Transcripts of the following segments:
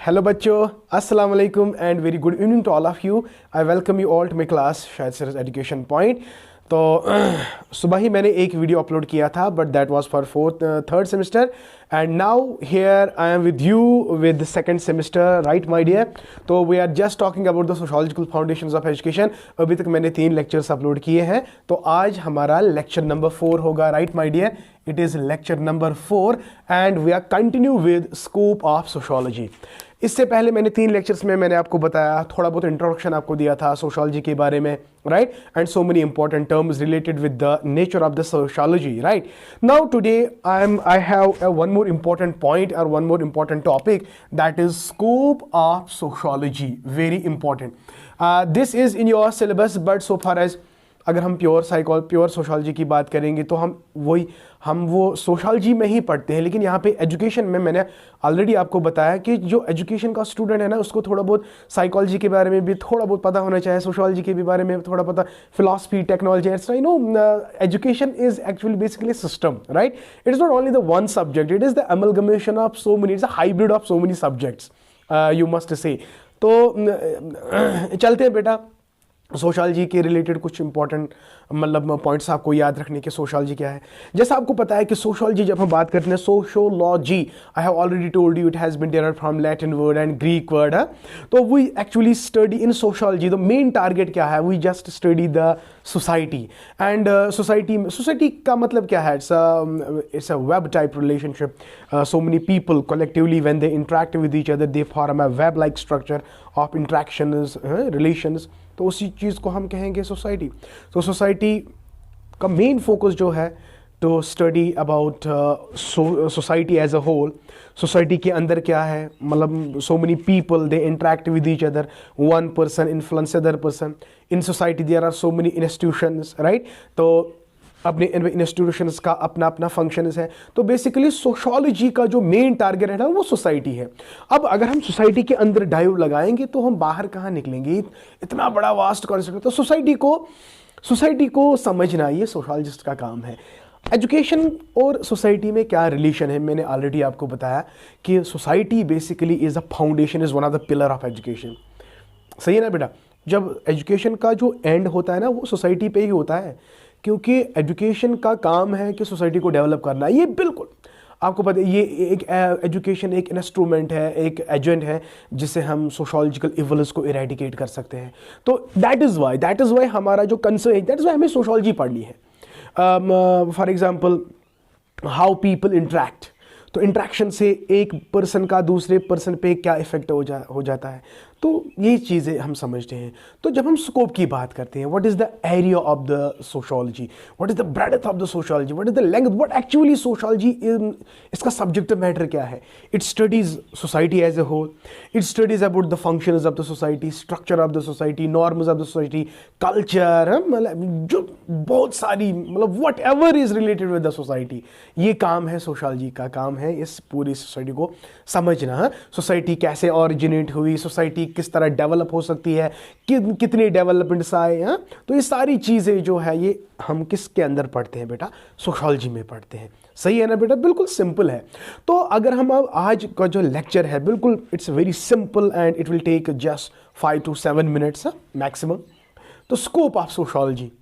Hello बच्चों, अस्सलाम वालेकुम and very good evening to all of you. I welcome you all to my class शायद सिर्फ education point. तो सुबह ही मैंने एक वीडियो अपलोड किया था, but that was for third semester and now here I am with you with second semester, right my dear. तो we are just talking about the sociological foundations of education. अभी तक मैंने 3 lectures upload किए हैं, तो आज हमारा lecture number 4 होगा, right my dear. It is lecture number 4 and we are continue with scope of sociology. इससे पहले मैंने 3 लेक्चर्स में मैंने आपको बताया, थोड़ा बहुत इंट्रोडक्शन आपको दिया था सोशोलॉजी के बारे में, right, and so many important terms related with the nature of the sociology, right. Now today I have one more important point or one more important topic, that is scope of sociology, very important. This is in your syllabus, but so far as अगर हम pure sociology की बात करेंगे तो हम वो sociology में ही पढ़ते हैं, लेकिन यहाँ पे एजुकेशन में मैंने ऑलरेडी आपको बताया कि जो एजुकेशन का स्टूडेंट है ना, उसको थोड़ा बहुत साइकोलॉजी के बारे में भी थोड़ा बहुत पता होना चाहिए, सोशोलॉजी के भी बारे में थोड़ा पता, philosophy, technology, you know, education is actually basically system, right. It is not only the one subject, it is the amalgamation of so many, it's a hybrid of so many subjects, you must say. तो चलते हैं बेटा, sociology के related कुछ important मतलब points आपको याद रखने के। सोशोलॉजी क्या है, जैसा आपको पता है कि सोशोलॉजी जब हम बात करते हैं, sociology, I have already told you, it has been derived from Latin word and Greek word. तो we actually study in sociology, the main target क्या है, we just study the society and society का मतलब क्या है, it's a web type relationship, so many people collectively when they interact with each other they form a web like structure of interactions, relations। तो उसी चीज़ को हम कहेंगे society. तो सोसाइटी का मेन फोकस जो है to study about society as a whole. Society के अंदर क्या है, मतलब so many people they interact with each other, one person influence other person. In society there are so many institutions, right. तो अपने institutions का अपना अपना फंक्शन है। तो बेसिकली सोशोलॉजी का जो मेन टारगेट है ना, वो सोसाइटी है। अब अगर हम सोसाइटी के अंदर डाइव लगाएंगे तो हम बाहर कहाँ निकलेंगे, इतना बड़ा वास्ट कॉन्सेप्ट। तो सोसाइटी को समझना ये सोशोलॉजिस्ट का काम है। एजुकेशन और सोसाइटी में क्या रिलेशन है, मैंने ऑलरेडी आपको बताया कि society basically is a foundation, is one of the pillar of education. सही है ना बेटा। जब एजुकेशन का जो एंड होता है ना, वो सोसाइटी पे ही होता है, क्योंकि एजुकेशन का काम है कि सोसाइटी को डेवलप करना। ये बिल्कुल आपको पता है, ये एक एजुकेशन एक इंस्ट्रूमेंट है, एक एजेंट है जिससे हम सोशोलॉजिकल इवल्स को इरेडिकेट कर सकते हैं। तो दैट इज़ वाई हमारा जो कंसर्न है, दैट इज़ वाई हमें सोशोलॉजी पढ़नी है। For example how people interact, तो इंट्रैक्शन से एक पर्सन का दूसरे पर्सन पे क्या इफेक्ट हो जाता है, तो ये चीज़ें हम समझते हैं। तो जब हम स्कोप की बात करते हैं, what is the area of the sociology, what is the breadth of the sociology, what is the length, what actually sociology, इसका सब्जेक्टिव मैटर क्या है। It studies society as a whole, it studies about the functions of the society, structure of the society, norms of the society, culture, मतलब जो बहुत सारी, मतलब whatever is related with the society, ये काम है सोशोलॉजी का। काम है इस पूरी सोसाइटी को समझना। सोसाइटी कैसे ऑरिजिनेट हुई, सोसाइटी किस तरह डेवलप हो सकती है, कितने डेवलपमेंट्स आए हैं। तो ये सारी चीज़ें जो है, ये हम किसके अंदर पढ़ते हैं बेटा, सोशोलॉजी में पढ़ते हैं। सही है ना बेटा, बिल्कुल सिंपल है। तो अगर हम अब आज का जो लेक्चर है, बिल्कुल it's very simple and it will take just 5 to 7 minutes maximum. तो स्कोप ऑफ सोशोलॉजी,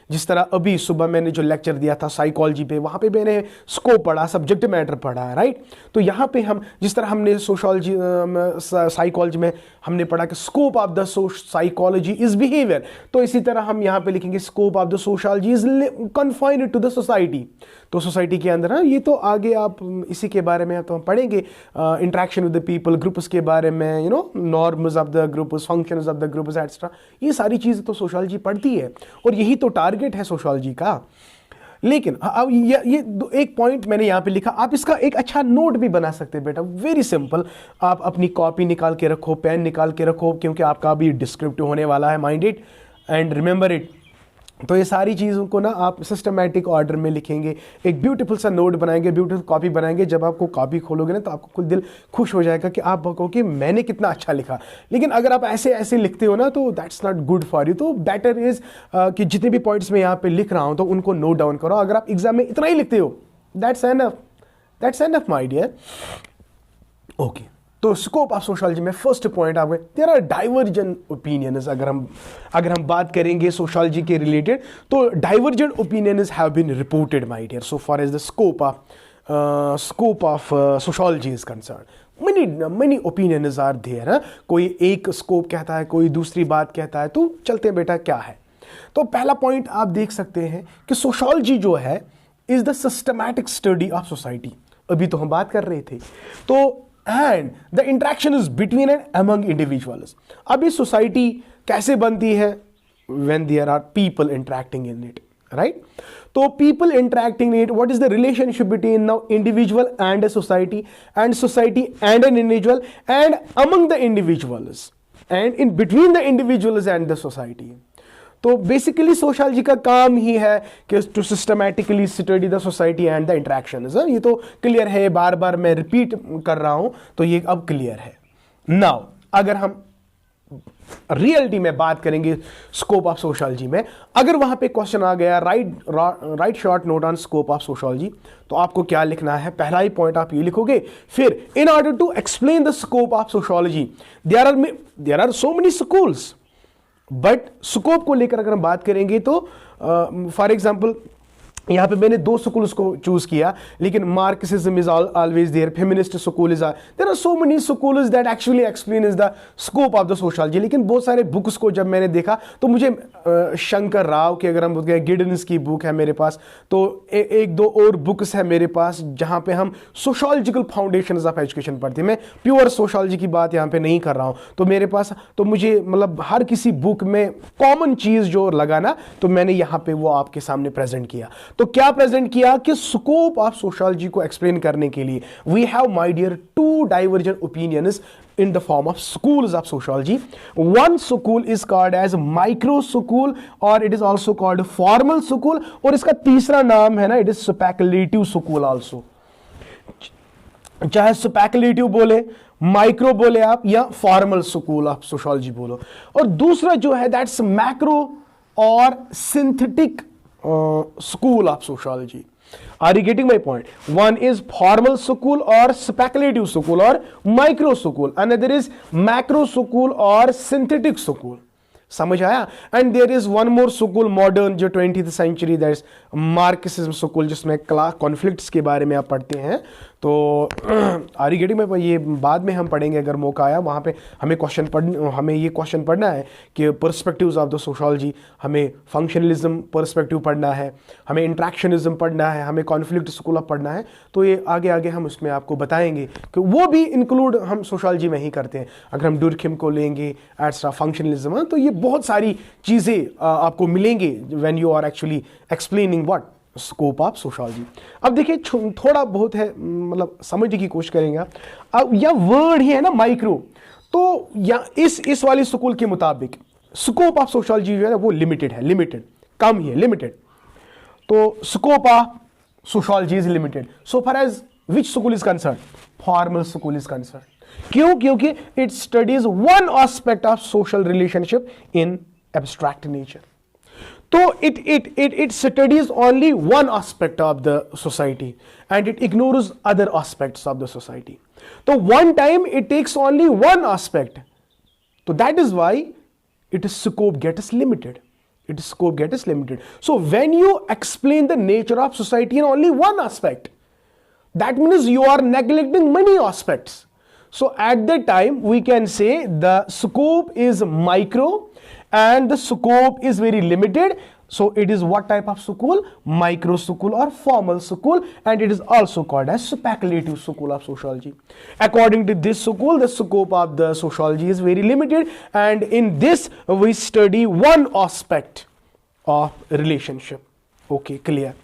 जिस तरह अभी सुबह मैंने जो लेक्चर दिया था साइकोलॉजी पे, वहाँ पे मैंने स्कोप पढ़ा, सब्जेक्ट मैटर पढ़ा, राइट। तो यहाँ पे हम जिस तरह हमने सोशोलॉजी साइकोलॉजी में हमने पढ़ा कि scope of the psychology is behaviour, तो इसी तरह हम यहाँ पे लिखेंगे scope of the sociology is confined to the society. तो सोसाइटी के अंदर ये तो आगे आप इसी के बारे में तो हम पढ़ेंगे, interaction with the people, groups के बारे में, you know, norms of the groups, functions of the groups extra, ये सारी चीज़ें तो सोशोलॉजी पढ़ती है और यही तो टारगेट है सोशोलॉजी का। लेकिन अब ये एक पॉइंट मैंने यहाँ पे लिखा, आप इसका एक अच्छा नोट भी बना सकते हैं बेटा, वेरी सिंपल। आप अपनी कॉपी निकाल के रखो, पेन निकाल के रखो, क्योंकि आपका भी डिस्क्रिप्टिव होने वाला है, mind it and remember it. तो ये सारी चीज़ों को ना आप सिस्टमैटिक ऑर्डर में लिखेंगे, एक ब्यूटीफुल सा नोट बनाएंगे, ब्यूटीफुल कॉपी बनाएंगे। जब आपको कॉपी खोलोगे ना, तो आपको खुद दिल खुश हो जाएगा कि आप कहो कि मैंने कितना अच्छा लिखा। लेकिन अगर आप ऐसे ऐसे लिखते हो ना, तो that's not good for you. तो बेटर इज़ कि जितने भी पॉइंट्स मैं यहाँ पे लिख रहा हूँ, तो उनको नोट डाउन करो। अगर आप एग्जाम में इतना ही लिखते हो, that's enough my dear. Okay, तो स्कोप ऑफ सोशोलॉजी में फर्स्ट पॉइंट आप देयर आर डाइवर्जेंट ओपिनियंस। अगर हम बात करेंगे सोशोलॉजी के रिलेटेड, तो divergent opinions have been reported my dear so for as the scope of sociology is concern. many opinions are there। कोई एक स्कोप कहता है, कोई दूसरी बात कहता है, तो चलते हैं बेटा क्या है। तो पहला पॉइंट आप देख सकते हैं कि सोशोलॉजी जो है is the systematic study of society. अभी तो हम बात कर रहे थे। तो and the interaction is between and among individuals. अब ये सोसाइटी कैसे बनती है? When there are people interacting in it, right? तो people interacting in it, what is the relationship between now individual and a society and an individual and among the individuals and in between the individuals and the society. तो basically sociology का काम ही है कि to systematically study the society and the interactions. ये तो clear है, बार बार मैं रिपीट कर रहा हूं तो ये अब क्लियर है। नाउ अगर हम रियलिटी में बात करेंगे स्कोप ऑफ सोशोलॉजी में, अगर वहां पे क्वेश्चन आ गया right short note on scope of sociology, तो आपको क्या लिखना है? पहला ही पॉइंट आप ये लिखोगे। फिर in order to explain the scope of sociology there are so many schools, but scope को लेकर अगर हम बात करेंगे तो फॉर एग्जाम्पल यहां पे मैंने दो स्कूल्स को चूज किया, लेकिन Marxism is always there, feminist school is there are so many schools that actually explain is the scope of the sociology. लेकिन बहुत सारे बुक्स को जब मैंने देखा तो मुझे शंकर राव की, अगर हम गिडन्स की बुक है मेरे पास, तो एक दो और बुक्स है मेरे पास जहां पे हम सोशोलॉजिकल फाउंडेशंस ऑफ एजुकेशन पढ़ते हैं। मैं प्योर सोशोलॉजी की बात यहां पे नहीं कर रहा हूं। तो मेरे पास, तो मुझे मतलब हर किसी बुक में कॉमन चीज जो लगाना, तो मैंने यहां पे वो आपके सामने प्रेजेंट किया। तो क्या प्रेजेंट किया कि स्कोप ऑफ सोशोलॉजी को एक्सप्लेन करने के लिए we have my dear two divergent opinions in the form of schools of sociology. One school is called as micro school or it is also called formal school, और इसका तीसरा नाम है ना, it is speculative school also। चाहे speculative बोले, micro बोले आप, या फॉर्मल स्कूल ऑफ सोशोलॉजी बोलो। और दूसरा जो है दैट्स मैक्रो और synthetic school of sociology. Are you getting my point? One is formal school or speculative school or micro school. Another is macro school or synthetic school. समझ आया? And there is one more school modern जो 20th century, that is Marxism school, जिसमें class conflicts के बारे में आप पढ़ते हैं। तो आरिगेटिंग में ये बाद में हम पढ़ेंगे अगर मौका आया। वहाँ पे हमें ये क्वेश्चन पढ़ना है कि पर्सपेक्टिव्स ऑफ द सोशोलॉजी, हमें फंक्शनलिज्म पर्सपेक्टिव पढ़ना है, हमें इंट्रैक्शनिज्म पढ़ना है, हमें कॉन्फ्लिक्ट स्कूल ऑफ पढ़ना है। तो ये आगे हम उसमें आपको बताएंगे कि वो भी इंक्लूड हम सोशोलॉजी में ही करते हैं। अगर हम डुर्खिम को लेंगे एट्सट्रा फंक्शनलिज्म, तो ये बहुत सारी चीज़ें आपको मिलेंगे when you are actually explaining what scope of sociology. अब देखिए थोड़ा बहुत है, मतलब समझने की कोशिश करेंगे। अब यह वर्ड ही है ना माइक्रो, तो या इस वाली स्कूल के मुताबिक स्कोप ऑफ सोशोलॉजी जो है वो लिमिटेड कम ही है, लिमिटेड। तो scope of sociology is limited so far as which school is concern, formal school is concern. क्यों? क्योंकि it studies one aspect of social relationship in abstract nature. तो it studies only one aspect of the society and it ignores other aspects of the society. So one time it takes only one aspect. So that is why its scope gets limited. So when you explain the nature of society in only one aspect, that means you are neglecting many aspects. So at that time we can say the scope is micro and the scope is very limited. So it is what type of school? Micro school or formal school, and it is also called as speculative school of sociology. According to this school, the scope of the sociology is very limited, and in this we study one aspect of relationship. Okay, clear?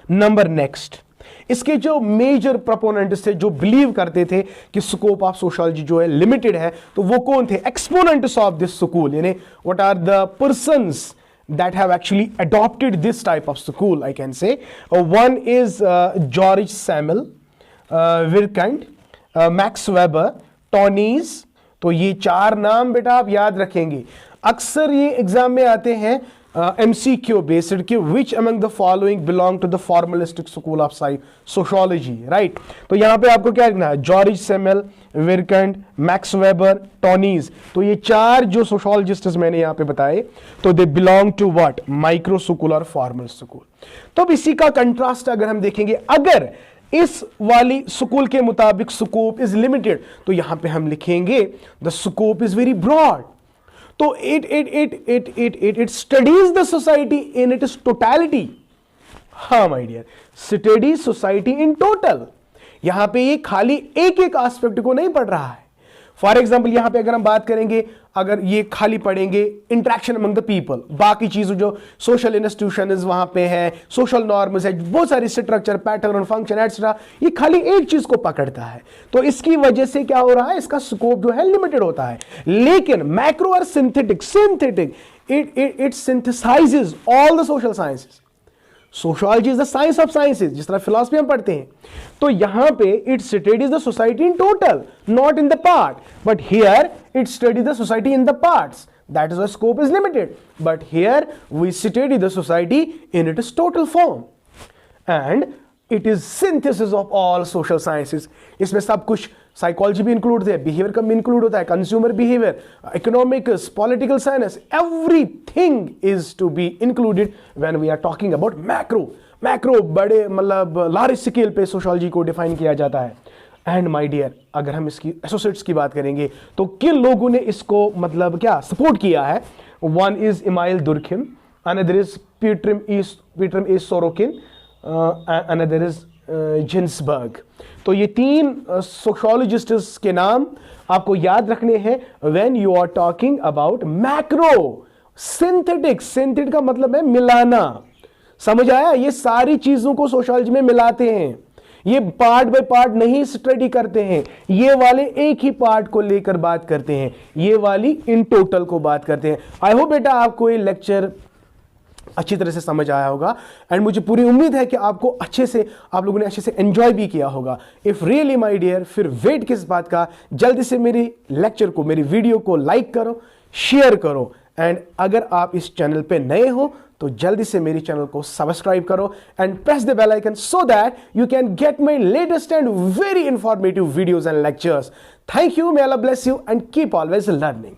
Number next, इसके जो major proponents थे, जो believe करते थे कि scope of sociology जो है limited है, तो वो कौन थे? एक्सपोनेंट्स ऑफ दिस स्कूल, यानी what are the persons that have actually adopted this type of school, I can say. One is George Samuel, Virkant, Max Weber, Taunis. तो ये चार नाम बेटा आप याद रखेंगे। अक्सर ये एग्जाम में आते हैं MCQ based कि which among the following belong to the formalistic school of sociology, right? तो यहाँ पे आपको क्या लिखना है, जॉर्ज सेमल, विरकंड, मैक्स वेबर, टॉनीज। तो ये चार जो सोशोलॉजिस्ट मैंने यहाँ पे बताए, तो they belong to what, micro school और फॉर्मल स्कूल। तो अब इसी का कंट्रास्ट अगर हम देखेंगे, अगर इस वाली स्कूल के मुताबिक स्कोप इज लिमिटेड, तो यहां पे हम लिखेंगे the scope is very broad. तो it studies the society in its totality. हाँ my dear, study society in total. यहां पे ये खाली एक एक एस्पेक्ट को नहीं पढ़ रहा है। फॉर एग्जाम्पल यहां पे अगर हम बात करेंगे, अगर ये खाली पढ़ेंगे इंटरेक्शन अमंग द पीपल, बाकी चीजों जो सोशल इंस्टीट्यूशन वहां पे है, सोशल नॉर्म्स है, बहुत सारी स्ट्रक्चर, पैटर्न, फंक्शन एटसेट्रा, ये खाली एक चीज को पकड़ता है। तो इसकी वजह से क्या हो रहा है, इसका स्कोप जो है लिमिटेड होता है। लेकिन मैक्रो और synthetic it synthesises all the social sciences. Sociology is the science of sciences, जिस तरह फिलॉसफी हम पढ़ते हैं। तो यहां पे it studies the society in total, not in the part, but here it studies the society in the parts. That is why scope is limited. But here we study the society in its total form. And it is synthesis of all social sciences. इसमें सब कुछ, psychology भी include है, behaviour का भी include होता है, consumer behaviour, economics, political science, everything is to be included when we are talking about macro बड़े मतलब लार्ज स्केल पे सोशियोलॉजी को डिफाइन किया जाता है। एंड माय डियर, अगर हम इसकी एसोसिएट्स की बात करेंगे तो किन लोगों ने इसको मतलब क्या सपोर्ट किया है। One is Emile Durkheim, another is Pitirim A Sorokin, another is Ginsberg. तो ये तीन सोशियोलॉजिस्ट्स के नाम आपको याद रखने हैं when you are talking about macro. Synthetic का मतलब है मिलाना, समझ आया? ये सारी चीजों को सोशियोलॉजी में मिलाते हैं, ये पार्ट बाय पार्ट नहीं स्टडी करते हैं, ये वाले एक ही पार्ट को लेकर बात करते हैं, ये वाली इन टोटल को बात करते हैं। आई होप बेटा आपको ये लेक्चर अच्छी तरह से समझ आया होगा, एंड मुझे पूरी उम्मीद है कि आपको अच्छे से, आप लोगों ने अच्छे से एंजॉय भी किया होगा। इफ रियली माय डियर, फिर वेट किस बात का, जल्दी से मेरी लेक्चर को, मेरी वीडियो को लाइक करो, शेयर करो, एंड अगर आप इस चैनल पे नए हो तो जल्दी से मेरे चैनल को सब्सक्राइब करो and press the bell icon so that you can get my latest and very informative videos and lectures. Thank you, may Allah bless you and keep always learning.